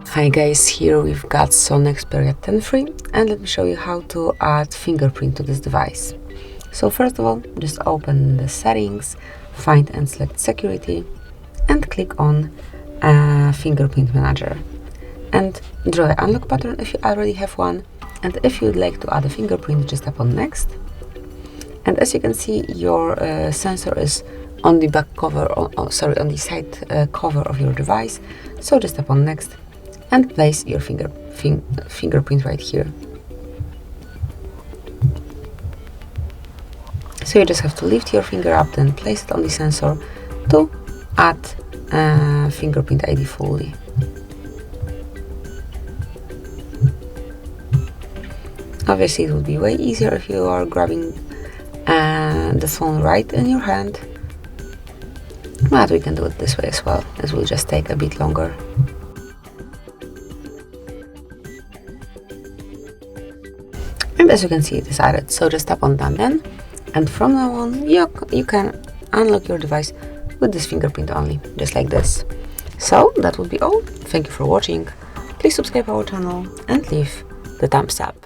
Hi guys, here we've got SONY Xperia 10.3 and let me show you how to add fingerprint to this device. So first of all, just open the settings, find and select security and click on Fingerprint Manager. And draw an unlock pattern if you already have one, and if you'd like to add a fingerprint, just tap on next. And as you can see, your sensor is on the back cover, on the side cover of your device, so just tap on next and place your fingerprint right here. So you just have to lift your finger up, then place it on the sensor to add fingerprint ID fully. Obviously it would be way easier if you are grabbing the phone right in your hand, but we can do it this way as well. It will just take a bit longer. And as you can see, it is added, so just tap on done then, and from now on you can unlock your device with this fingerprint only, just like this. So that would be all. Thank you for watching. Please subscribe our channel and leave the thumbs up.